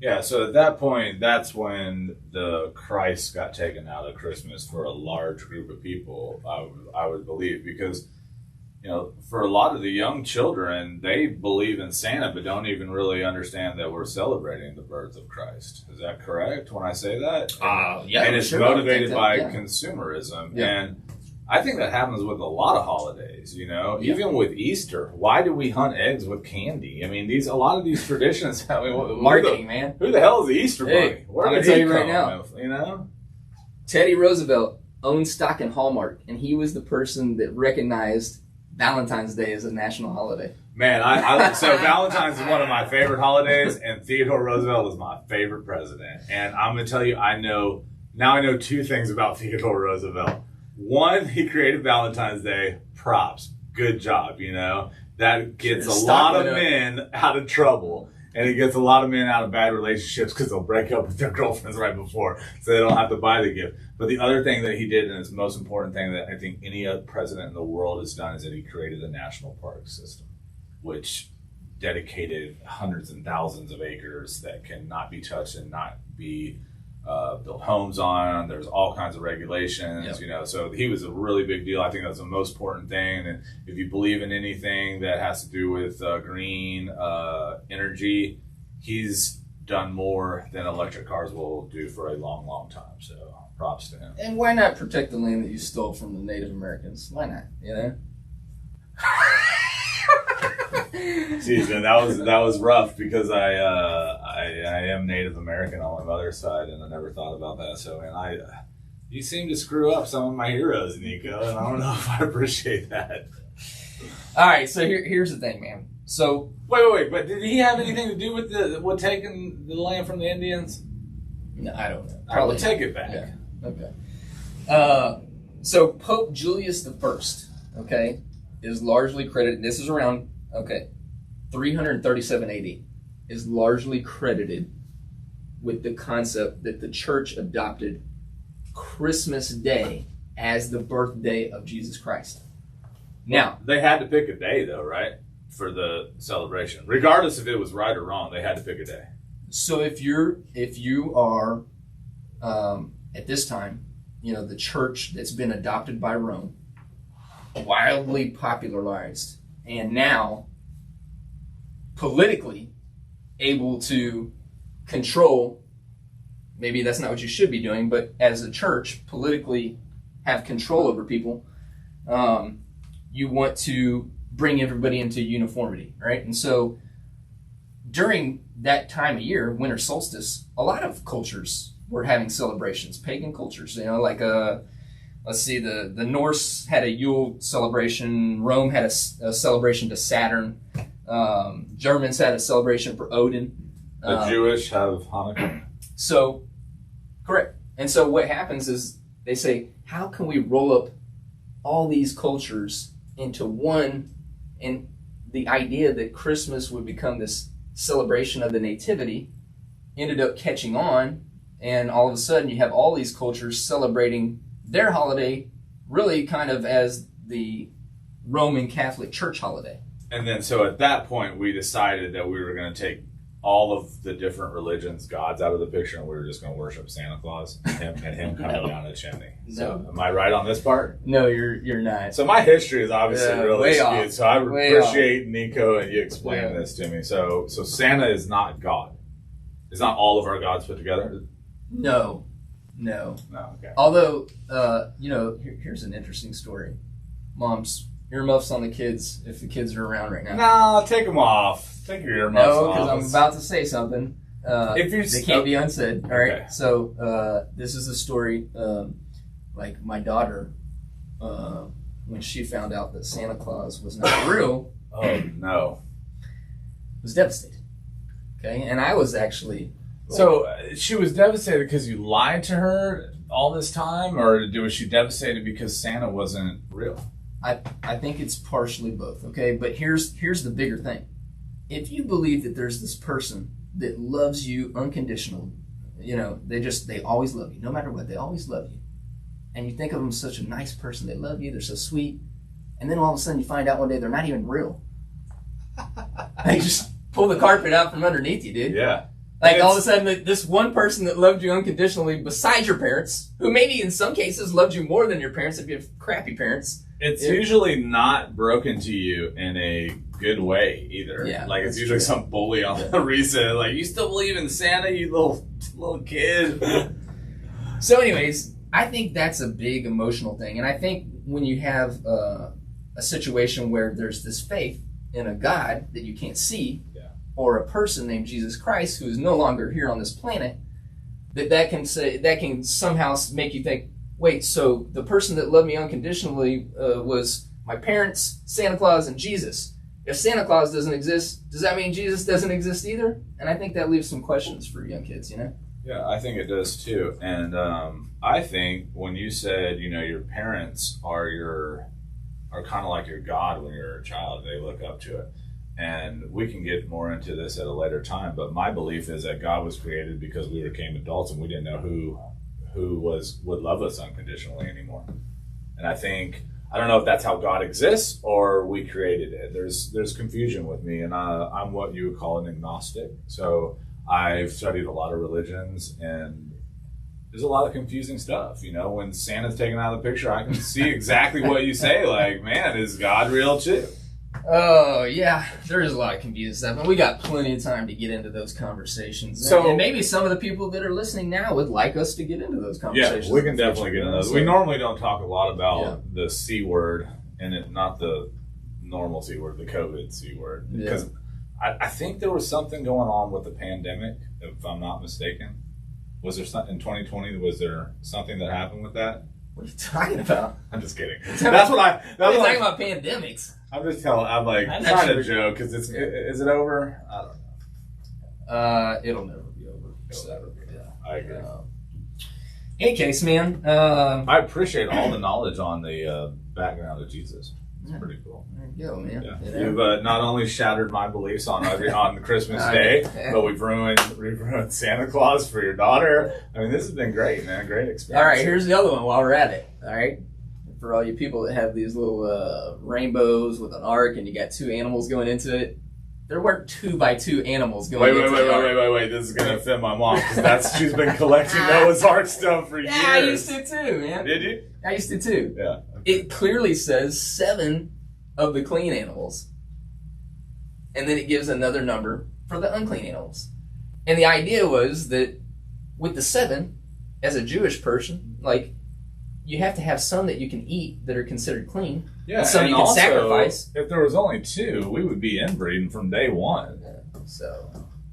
Yeah, so at that point, that's when the Christ got taken out of Christmas for a large group of people, I would believe, because, for a lot of the young children, they believe in Santa, but don't even really understand that we're celebrating the birth of Christ. Is that correct when I say that?
Yeah.
And it's motivated by consumerism. Yeah. And I think that happens with a lot of holidays, even with Easter. Why do we hunt eggs with candy? I mean, a lot of these traditions.
Marketing, man.
Who the hell is the Easter Bunny?
Where I'm going to tell you right now.
With,
Teddy Roosevelt owned stock in Hallmark, and he was the person that recognized Valentine's Day as a national holiday.
Man, so Valentine's is one of my favorite holidays, and Theodore Roosevelt was my favorite president. And I'm going to tell you, I know two things about Theodore Roosevelt. One, he created Valentine's Day. Props. Good job, That gets a lot of men out of trouble. And it gets a lot of men out of bad relationships because they'll break up with their girlfriends right before, so they don't have to buy the gift. But the other thing that he did, and it's the most important thing that I think any other president in the world has done, is that he created a national park system, which dedicated hundreds and thousands of acres that cannot be touched and not be built homes on. There's all kinds of regulations, so he was a really big deal. I think that's the most important thing. And if you believe in anything that has to do with green energy, he's done more than electric cars will do for a long, long time. So props to him.
And why not protect the land that you stole from the Native Americans? Why not?
Jeez, man, that was rough because I am Native American on my mother's side, and I never thought about that. So, man, you seem to screw up some of my heroes, Nico, and I don't know if I appreciate that.
All right, so here's the thing, man. So
wait, but did he have anything to do with taking the land from the Indians?
No, I don't know.
Probably take it back.
Yeah. Okay. So Pope Julius I, is largely credited. This is around 337 AD, is largely credited with the concept that the church adopted Christmas Day as the birthday of Jesus Christ. Now,
they had to pick a day, though, right, for the celebration. Regardless if it was right or wrong, they had to pick a day.
So if you are at this time, the church that's been adopted by Rome, wildly popularized, and now politically able to control, maybe that's not what you should be doing, but as a church, politically have control over people, you want to bring everybody into uniformity, right? And so during that time of year, winter solstice, a lot of cultures were having celebrations, pagan cultures, like let's see, the Norse had a Yule celebration. Rome had a celebration to Saturn. Germans had a celebration for Odin.
The Jewish have Hanukkah.
So, correct. And so what happens is they say, how can we roll up all these cultures into one? And the idea that Christmas would become this celebration of the nativity ended up catching on. And all of a sudden you have all these cultures celebrating their holiday really kind of as the Roman Catholic Church holiday.
And then so at that point we decided that we were going to take all of the different religions, gods out of the picture, and we were just going to worship Santa Claus and him coming down the chimney. So am I right on this part?
No, you're not.
So my history is obviously really skewed.
Off.
So I appreciate Nico and you explaining this to me. So Santa is not God. It's not all of our gods put together.
No.
Okay.
Although, here's an interesting story. Moms, earmuffs on the kids if the kids are around right now.
No, take them off. Take your earmuffs off.
No, because I'm about to say something. They can't be unsaid. All right.
Okay.
So this is a story. Like my daughter, when she found out that Santa Claus was not real,
oh no,
was devastated. Okay, and I was actually.
So she was devastated because you lied to her all this time, or was she devastated because Santa wasn't real?
I think it's partially both. Okay, but here's the bigger thing. If you believe that there's this person that loves you unconditionally, they always love you, no matter what, they always love you. And you think of them as such a nice person, they love you, they're so sweet. And then all of a sudden you find out one day they're not even real. They just pull the carpet out from underneath you, dude.
Yeah.
Like all of a sudden this one person that loved you unconditionally besides your parents, who maybe in some cases loved you more than your parents if you have crappy parents.
It's usually not broken to you in a good way either.
Yeah,
like it's usually some bully on the reason. Like, you still believe in Santa, you little kid.
So anyways, I think that's a big emotional thing. And I think when you have a situation where there's this faith in a God that you can't see, or a person named Jesus Christ who is no longer here on this planet, that can somehow make you think, wait, so the person that loved me unconditionally was my parents, Santa Claus, and Jesus. If Santa Claus doesn't exist, does that mean Jesus doesn't exist either? And I think that leaves some questions for young kids,
Yeah, I think it does too. And I think when you said, your parents are kind of like your God when you're a child, they look up to it. And we can get more into this at a later time, but my belief is that God was created because we became adults and we didn't know who would love us unconditionally anymore. And I don't know if that's how God exists or we created it. There's confusion with me, and I'm what you would call an agnostic. So I've studied a lot of religions, and there's a lot of confusing stuff. When Santa's taken out of the picture, I can see exactly what you say. Like, man, is God real too?
Oh, yeah, there is a lot of confusing stuff, and we got plenty of time to get into those conversations. And maybe some of the people that are listening now would like us to get into those conversations.
Yeah, we can definitely get into those. We normally don't talk a lot about the C word, and not the normal C word, the COVID C word. Because I think there was something going on with the pandemic, if I'm not mistaken. Was there something in 2020? Was there something that happened with that?
What are you talking about?
I'm just kidding.
We're talking about pandemics.
I'm just telling. I'm trying to joke because is it over? I don't know.
It'll never be over.
I agree.
Any case, man.
I appreciate all the knowledge on the background of Jesus. It's pretty cool.
There you go, man.
Yeah. You've not only shattered my beliefs on Christmas Day, but we've ruined Santa Claus for your daughter. I mean, this has been great, man. Great experience.
All right, here's the other one while we're at it. All right. For all you people that have these little rainbows with an ark and you got two animals going into it, there weren't 2x2 animals going into it.
Wait. This is going to offend my mom because she's been collecting Noah's Ark stuff for years.
Yeah, I used to too, man.
Did you?
I used to too.
Yeah.
It clearly says 7 of the clean animals. And then it gives another number for the unclean animals. And the idea was that with the 7, as a Jewish person, you have to have some that you can eat that are considered clean.
Yeah,
and some you can
also,
sacrifice.
If there was only 2, we would be inbreeding from day one.
So,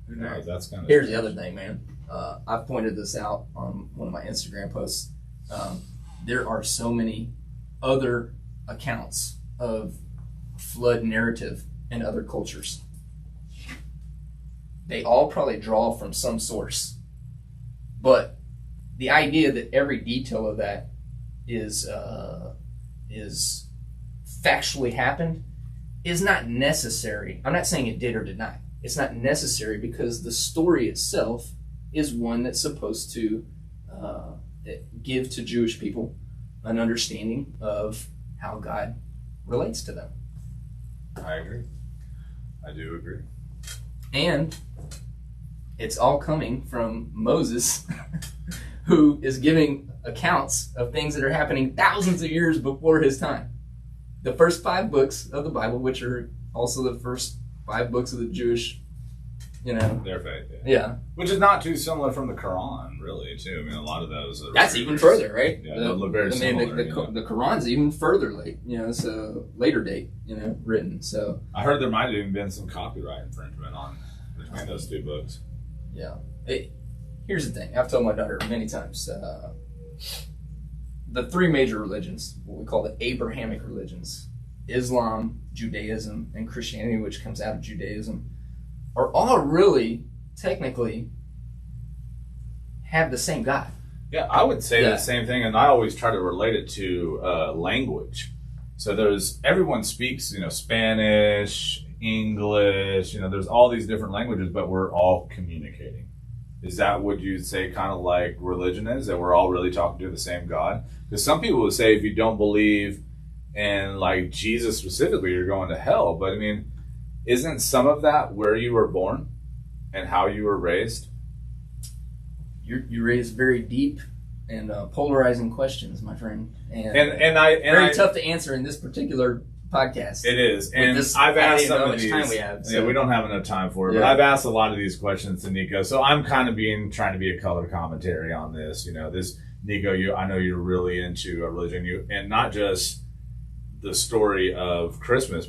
who knows? That's kind of.
Here's the other thing, man. I've pointed this out on one of my Instagram posts. there are so many other accounts of flood narrative in other cultures. They all probably draw from some source. But the idea that every detail of that is factually happened is not necessary. I'm not saying it did or did not. It's not necessary because the story itself is one that's supposed to give to Jewish people an understanding of how God relates to them.
I agree. I do agree.
And it's all coming from Moses, who is giving accounts of things that are happening thousands of years before his time. The first 5 books of the Bible, which are also the first 5 books of the Jewish,
their faith.
Yeah.
Which is not too similar from the Quran, really, too. I mean, a lot of those.
That's even further, right?
Yeah, they look very similar.
The Quran's even further late. So later date, written. So
I heard there might have even been some copyright infringement between those 2 books.
Yeah. Here's the thing. I've told my daughter many times. The 3 major religions, what we call the Abrahamic religions, Islam, Judaism, and Christianity, which comes out of Judaism, are all really, technically, have the same God.
Yeah, I would say the same thing, and I always try to relate it to language. So everyone speaks, Spanish, English, there's all these different languages, but we're all communicating. Is that what you'd say kind of like religion is, that we're all really talking to the same God? Because some people would say if you don't believe in like Jesus specifically, you're going to hell. But I mean, isn't some of that where you were born and how you were raised?
You raised very deep and polarizing questions, my friend, and
very
tough to answer in this particular podcast.
It is, and I've asked some of these.
Time we have, so.
Yeah, we don't have enough time for it, but I've asked a lot of these questions to Nico, so I'm kind of trying to be a color commentary on this. This Nico, I know you're really into religion, and not just the story of Christmas,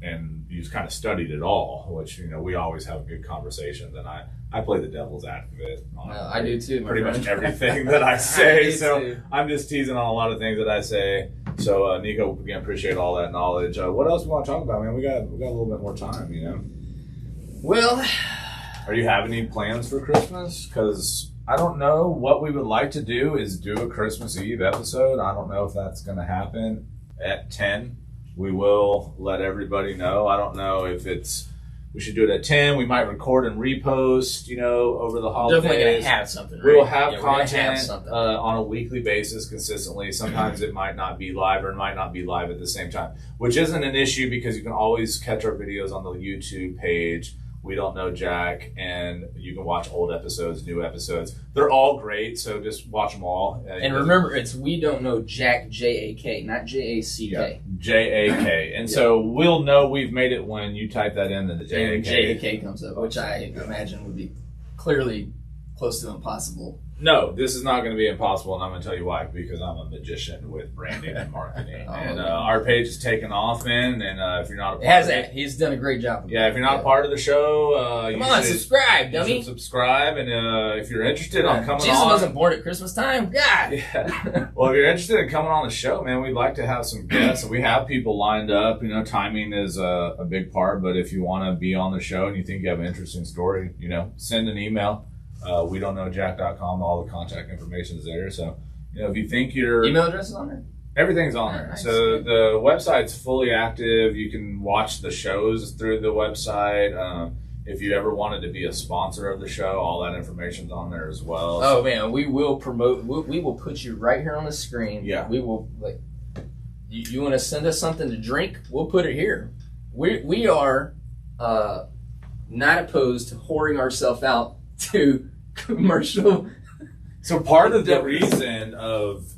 and you've kind of studied it all, which we always have good conversations, and I play the devil's advocate on
I do too,
pretty much everything that I say. So I'm just teasing on a lot of things that I say. So Nico, again, appreciate all that knowledge. What else we want to talk about, man? We got a little bit more time,
Well,
are you having any plans for Christmas? Because I don't know. What we would like to do is do a Christmas Eve episode. I don't know if that's going to happen at 10. We will let everybody know. I don't know if we should do it at 10. We might record and repost, over the holidays.
Definitely going to have something, right?
We will have content on a weekly basis consistently. Sometimes it might not be live or it might not be live at the same time, which isn't an issue because you can always catch our videos on the YouTube page. We Don't Know JAK, and you can watch old episodes, new episodes. They're all great, so just watch them all.
And remember, it's We Don't Know JAK, J-A-K, not J-A-C-K.
Yeah, J-A-K. And so we'll know we've made it when you type that in, and the J-A-K.
And J-A-K comes up, which I imagine would be clearly close to impossible.
No, this is not going to be impossible, and I'm going to tell you why, because I'm a magician with branding and marketing. And our page is taken off, man, and if you're not a part of it,
he's done a great job.
Yeah, if you're not part of the show,
come on, subscribe, dummy.
You should subscribe, and if you're interested on coming
Jesus
on.
wasn't born at Christmas time? God!
Yeah. Well, if you're interested in coming on the show, man, we'd like to have some guests. We have people lined up. Timing is a big part, but if you want to be on the show and you think you have an interesting story, send an email. We don't know JAK.com. All the contact information is there. So, if you think your
email address is on there,
everything's on there.
Nice.
So the website's fully active. You can watch the shows through the website. If you ever wanted to be a sponsor of the show, all that information's on there as well.
Oh man, we will promote. We will put you right here on the screen.
Yeah,
we will. Like, you want to send us something to drink? We'll put it here. We are not opposed to whoring ourselves out to commercial.
So part of the reason of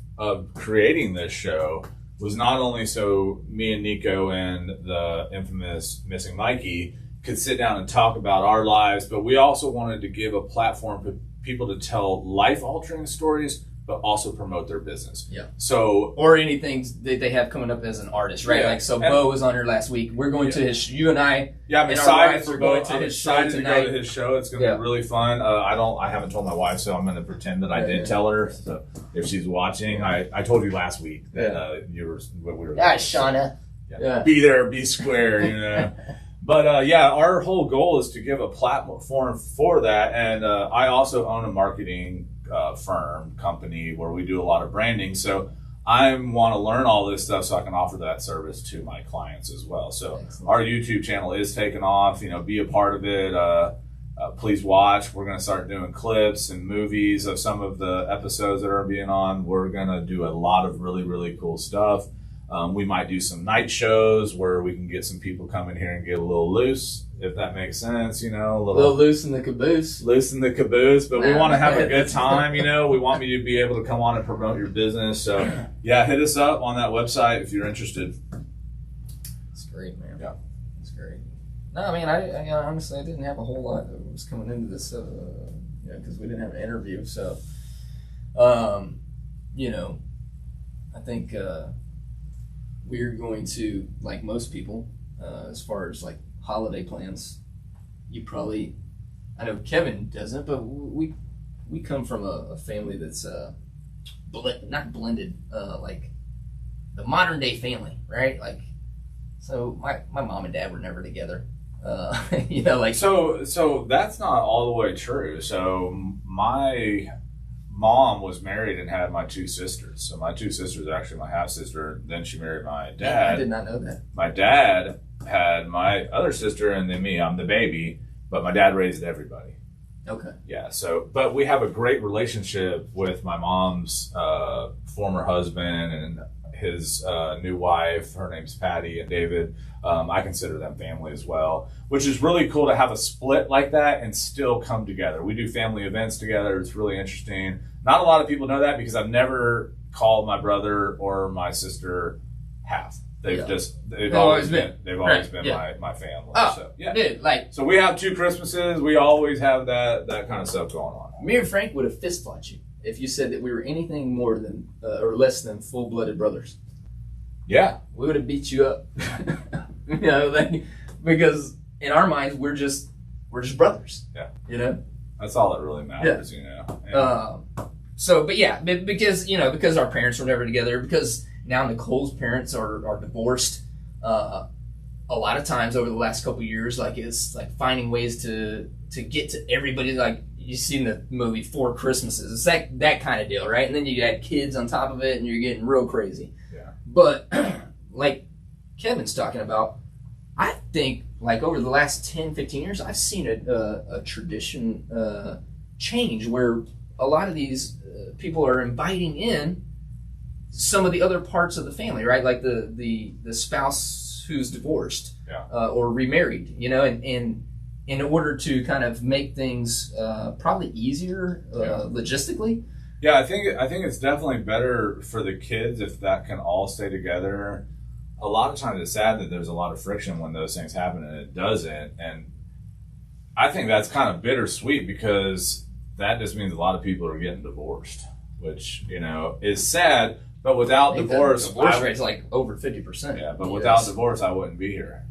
creating this show was not only so me and Nico and the infamous Missing Mikey could sit down and talk about our lives, but we also wanted to give a platform for people to tell life-altering stories but also promote their business.
Yeah.
So
or anything that they have coming up as an artist, right?
Yeah.
Like so, Bo was on here last week. We're going to his. You and I.
Yeah, I'm
and
excited
our wives
for
are going
both.
to
I'm
his show
excited to
tonight.
go to his show. It's going to be really fun. I haven't told my wife, so I'm going to pretend that I did tell her. So if she's watching, I told you last week that we were.
Yeah, Shauna.
Yeah. Be there, be square, you know. But our whole goal is to give a platform for that, and I also own a marketing company where we do a lot of branding. So I want to learn all this stuff so I can offer that service to my clients as well. So our YouTube channel is taking off. Be a part of it. Please watch. We're going to start doing clips and movies of some of the episodes that are being on. We're going to do a lot of really, really cool stuff. We might do some night shows where we can get some people come in here and get a little loose, if that makes sense, a
little loose in the caboose.
Loose in the caboose, but we want to have a good time, We want me to be able to come on and promote your business. So, hit us up on that website if you're interested.
That's great, man.
Yeah.
That's great. No, I mean, I honestly, I didn't have a whole lot that was coming into this, because we didn't have an interview. So, I think we're going to, like most people, as far as like holiday plans, I know Kevin doesn't, but we come from a family that's not blended, like the modern day family, right? Like, so my mom and dad were never together.
So that's not all the way true. So my mom was married and had my two sisters. So my two sisters are actually my half sister. Then she married my dad.
I did not know that.
My dad had my other sister and then me. I'm the baby, but my dad raised everybody.
Okay.
Yeah. So, but we have a great relationship with my mom's former husband and his new wife. Her name's Patty and David. I consider them family as well, which is really cool to have a split like that and still come together. We do family events together. It's really interesting. Not a lot of people know that because I've never called my brother or my sister half. They've always been my family.
Oh,
so, yeah.
Dude,
so we have 2 Christmases. We always have that kind of stuff going on.
Me and Frank would have fist fought you if you said that we were anything more than or less than full-blooded brothers.
Yeah,
we would have beat you up. Because in our minds we're just brothers.
Yeah. That's all that really matters.
Yeah. Because our parents were never together, because now Nicole's parents are divorced. A lot of times over the last couple of years, like it's like finding ways to get to everybody. Like you see in the movie 4 Christmases, it's that kind of deal, right? And then you add kids on top of it, and you're getting real crazy.
Yeah.
But like Kevin's talking about, I think like over the last 10, 15 years, I've seen a tradition change where a lot of these people are inviting in some of the other parts of the family, right? Like the spouse who's divorced or remarried, and in order to kind of make things probably easier logistically.
Yeah, I think it's definitely better for the kids if that can all stay together. A lot of times it's sad that there's a lot of friction when those things happen and it doesn't. And I think that's kind of bittersweet because that just means a lot of people are getting divorced, which, is sad. But without divorce
rate's like over 50%.
Yeah, but without divorce, I wouldn't be here.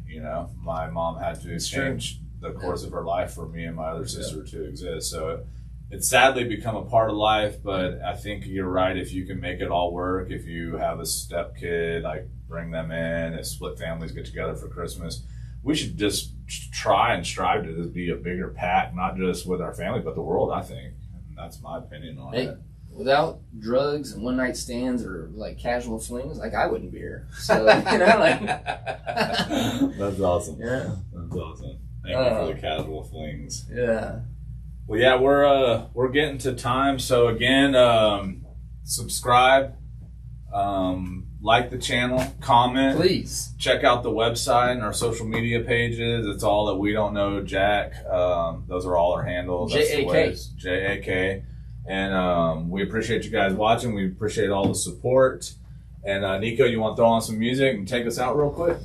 My mom had to change the course of her life for me and my other sister to exist. So it's sadly become a part of life, but I think you're right. If you can make it all work, if you have a step kid, like bring them in, if split families get together for Christmas, we should just try and strive to just be a bigger pack, not just with our family, but the world, I think. And that's my opinion on it.
Without drugs and one-night stands or like casual flings, like I wouldn't be here. So,
That's awesome.
Yeah.
That's awesome. Thank you for the casual flings.
Yeah.
Well, yeah, we're getting to time. So again, subscribe, like the channel, comment.
Please.
Check out the website and our social media pages. It's all that We Don't Know JAK. Those are all our handles.
JAK.
JAK. And we appreciate you guys watching. We appreciate all the support. And Nico, you want to throw on some music and take us out real quick?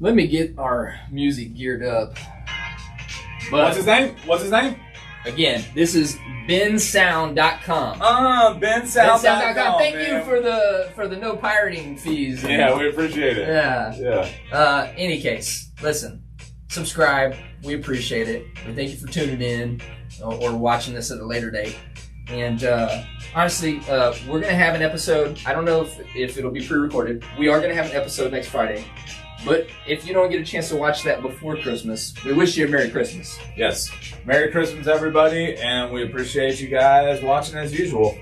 Let me get our music geared up.
What's his name?
Again, this is bensound.com.
bensound.com.
Thank you for the no pirating fees.
Yeah, we appreciate it.
Yeah. Any case, listen, subscribe. We appreciate it. We thank you for tuning in or watching this at a later date. And honestly, we're gonna have an episode. I don't know if it'll be pre-recorded. We are gonna have an episode next Friday. But if you don't get a chance to watch that before Christmas, we wish you a Merry Christmas.
Yes. Merry Christmas, everybody, and we appreciate you guys watching as usual.